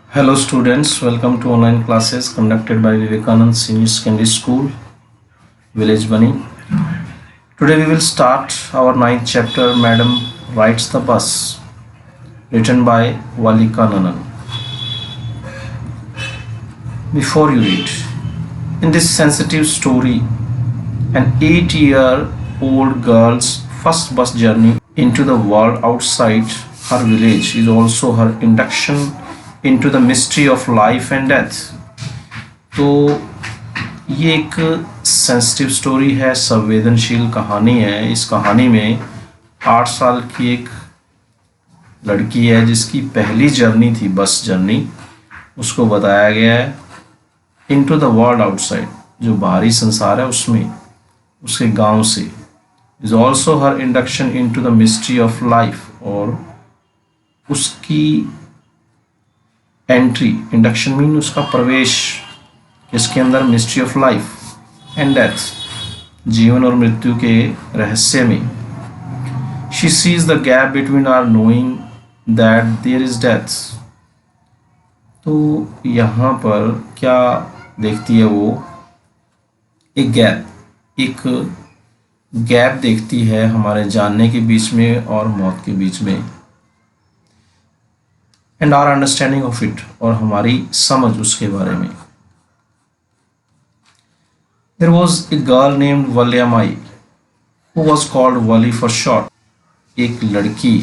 Hello students, welcome to online classes conducted by Vivekanand Senior Secondary School, Village Bunny. Today we will start our ninth chapter, Madam Rides the Bus, written by Valika Nanan. Before you read, in this sensitive story, an 8-year-old girl's first bus journey into the world outside her village is also her induction into the mystery of life and death. तो ये एक sensitive story है, संवेदनशील कहानी है। इस कहानी में 8 साल की एक लड़की है जिसकी पहली जर्नी थी, बस जर्नी। उसको बताया गया है इनटू द वर्ल्ड आउटसाइड, जो बाहरी संसार है उसमें, उसके गांव से। Is also her induction into the mystery of life, और उसकी एंट्री, इंडक्शन मीन उसका प्रवेश इसके अंदर, mystery of life and death, जीवन और मृत्यु के रहस्य में। She sees the gap between our knowing that there is death. तो यहाँ पर क्या देखती है वो? एक गैप देखती है हमारे जानने के बीच में और मौत के बीच में, and our understanding of it, और हमारी समझ उसके बारे में। There was a girl named Valliammai who was called Valli for short. एक लड़की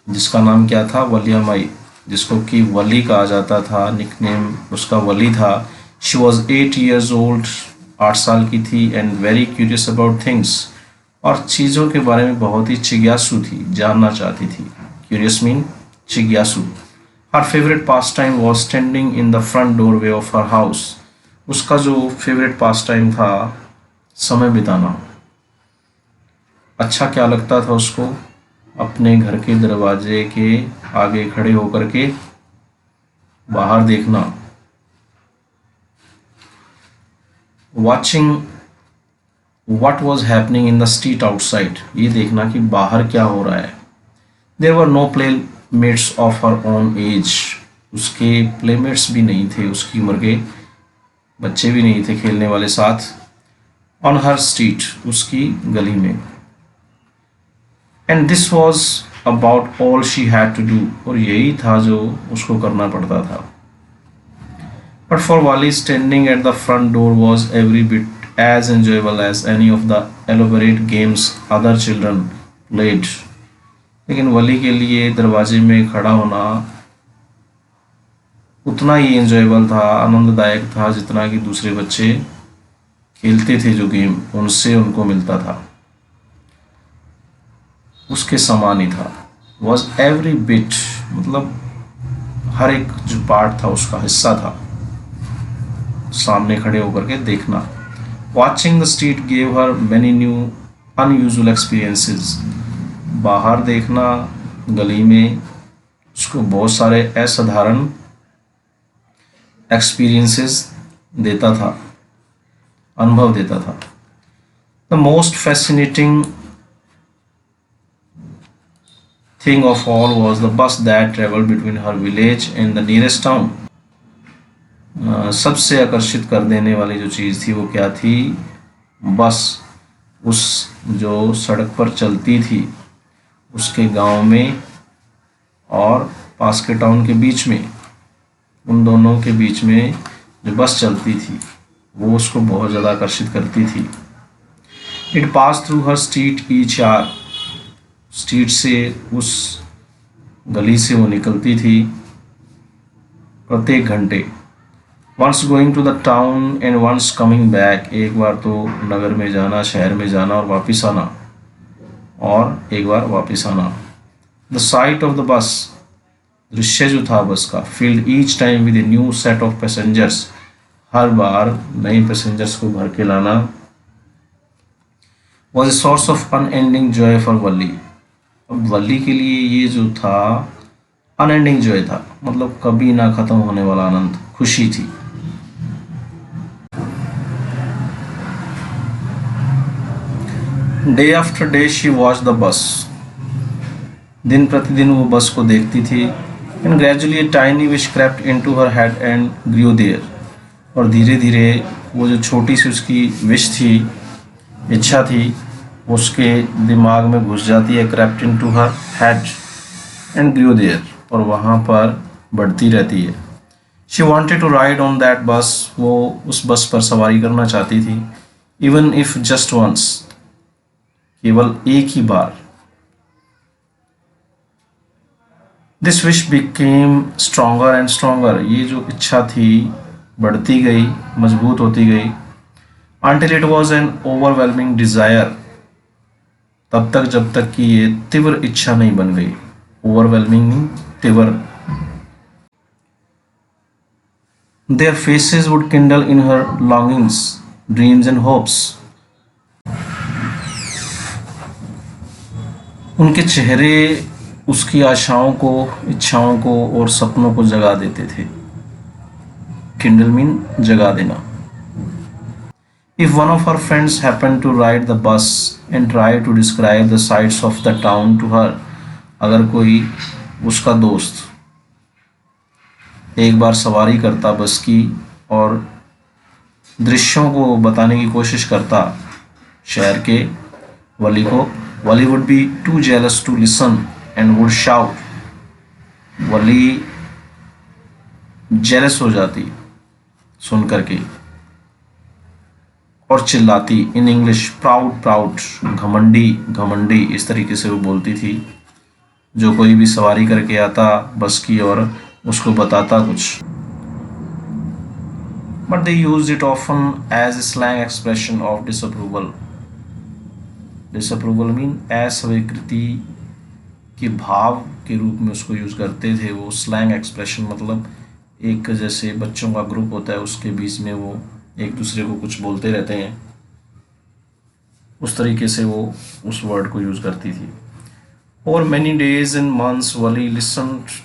जिसका नाम क्या था? वल्यामाई, जिसको कि वली कहा जाता था, निकनेम उसका वली था। शी वॉज 8 years old, 8 साल की थी, and very curious about things, और चीज़ों के बारे में बहुत ही जिज्ञासु थी, जानना चाहती थी। क्यूरियस मीन जिज्ञासु। हर favourite pass time was standing in the front doorway of her house. उसका जो फेवरेट पास टाइम था, समय बिताना। अच्छा क्या लगता था उसको? अपने घर के दरवाजे के आगे खड़े होकर के बाहर देखना, watching what was happening in the street outside, ये देखना कि बाहर क्या हो रहा है। There were no playmates of her own age, उसके playmates भी नहीं थे, उसकी उम्र के बच्चे भी नहीं थे खेलने वाले साथ। On her street, उसकी गली में। And this was about all she had to do, और यही था जो उसको करना पड़ता था। But for Wali, standing at the front door was every bit as enjoyable as any of the elaborate games other children played. लेकिन वली के लिए दरवाजे में खड़ा होना उतना ही एंजॉयबल था, आनंददायक था, जितना कि दूसरे बच्चे खेलते थे जो गेम उनसे उनको मिलता था, उसके समान ही था। वॉज एवरी बिट, मतलब हर एक जो पार्ट था उसका हिस्सा था, सामने खड़े होकर के देखना। Watching the street gave her many new unusual experiences, बाहर देखना गली में उसको बहुत सारे असाधारण एक्सपीरियंसेस देता था, अनुभव देता था। The most fascinating thing of all was the bus that travelled between her village and the nearest town. सबसे आकर्षित कर देने वाली जो चीज़ थी वो क्या थी? बस, उस जो सड़क पर चलती थी उसके गांव में और पास के टाउन के बीच में, उन दोनों के बीच में जो बस चलती थी वो उसको बहुत ज़्यादा आकर्षित करती थी। It pass through her street each hour, street से, उस गली से वो निकलती थी प्रत्येक घंटे। Once going to the town and once coming back, एक बार तो नगर में जाना, शहर में जाना और वापस आना, और एक बार वापस आना। The site of the bus, दृश्य जो था बस का, filled each time with a new set of passengers, हर बार नए पैसेंजर्स को भर के लाना। Was a source of unending joy for Valli. अब वली के लिए ये जो था अनएंडिंग जॉय था, मतलब कभी ना खत्म होने वाला आनंद, खुशी थी। Day after day she watch the bus, दिन प्रतिदिन वो बस को देखती थी। And gradually a tiny wish crept into her head and grew there. और धीरे धीरे वो जो छोटी सी उसकी विश थी, इच्छा थी, उसके दिमाग में घुस जाती है. crept into her head and grew there, और वहाँ पर बढ़ती रहती है. She wanted to ride on that bus, वो उस बस पर सवारी करना चाहती थी. Even if just once, केवल एक ही बार. This wish became stronger and stronger. ये जो इच्छा थी बढ़ती गई, मजबूत होती गई. Until it was an overwhelming desire. तब तक जब तक कि ये तीव्र इच्छा नहीं बन गई. Overwhelming तीव्र. Their faces would kindle in her longings, dreams and hopes. उनके चेहरे उसकी आशाओं को, इच्छाओं को और सपनों को जगा देते थे. Kindle मीन जगा देना. If one of her friends happened to ride the bus and try to describe the sights of the town to her, अगर कोई उसका दोस्त एक बार सवारी करता बस की और दृश्यों को बताने की कोशिश करता शहर के, वली को, वली would be too jealous to listen and would shout. Wali jealous हो जाती सुन करके और चिल्लाती. इन इंग्लिश प्राउड प्राउड, घमंडी घमंडी, इस तरीके से वो बोलती थी. जो कोई भी सवारी करके आता बस की और उसको बताता कुछ. But they used it often as a slang expression of disapproval. Disapproval mean अस्वीकृति के भाव के रूप में उसको यूज़ करते थे वो. स्लैंग एक्सप्रेशन मतलब एक जैसे बच्चों का ग्रुप होता है उसके बीच में वो एक दूसरे को कुछ बोलते रहते हैं, उस तरीके से वो उस वर्ड को यूज़ करती थी. Over many days and months, Wali listened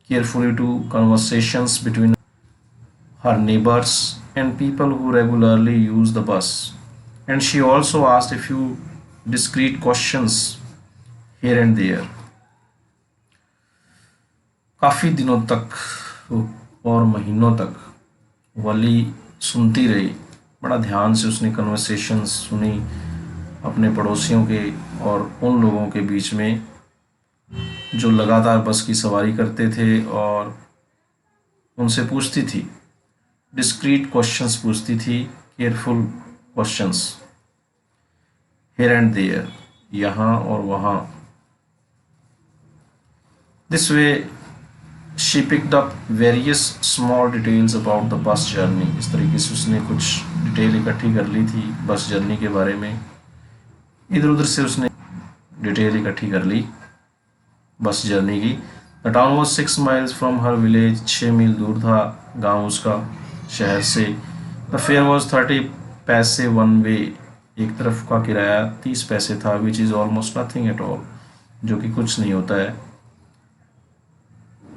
carefully to conversations between her neighbors and people who regularly use the bus, and she also asked a few discreet questions here and there. काफ़ी दिनों तक और महीनों तक वली सुनती रही. बड़ा ध्यान से उसने कन्वर्सेशंस सुनी अपने पड़ोसियों के और उन लोगों के बीच में जो लगातार बस की सवारी करते थे, और उनसे पूछती थी. डिस्क्रीट क्वेश्चंस पूछती थी, careful questions. Here and there, यहाँ और वहाँ. This way she picked up various small details about the bus journey. इस तरीके से उसने कुछ डिटेल इकट्ठी कर ली थी बस जर्नी के बारे में. इधर उधर से उसने डिटेल इकट्ठी कर ली बस जर्नी की. The town was 6 miles from her village. 6 मील दूर था गांव उसका शहर से. The fare was 30 पैसे one way. एक तरफ का किराया 30 पैसे था, which is almost nothing at all, जो कि कुछ नहीं होता है.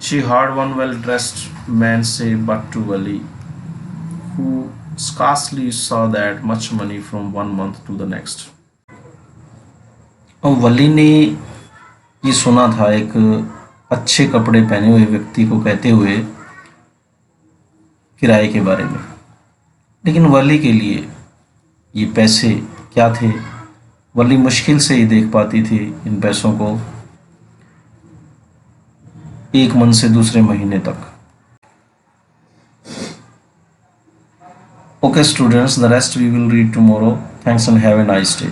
She heard one well-dressed man say but to Wali, who scarcely saw that much money from one month to the next. और वली ने ये सुना था एक अच्छे कपड़े पहने हुए व्यक्ति को कहते हुए किराए के बारे में, लेकिन वली के लिए ये पैसे क्या थे. वली मुश्किल से ही देख पाती थी इन पैसों को एक मंथ से दूसरे महीने तक. Okay students, the rest we will read tomorrow. Thanks and have a nice day.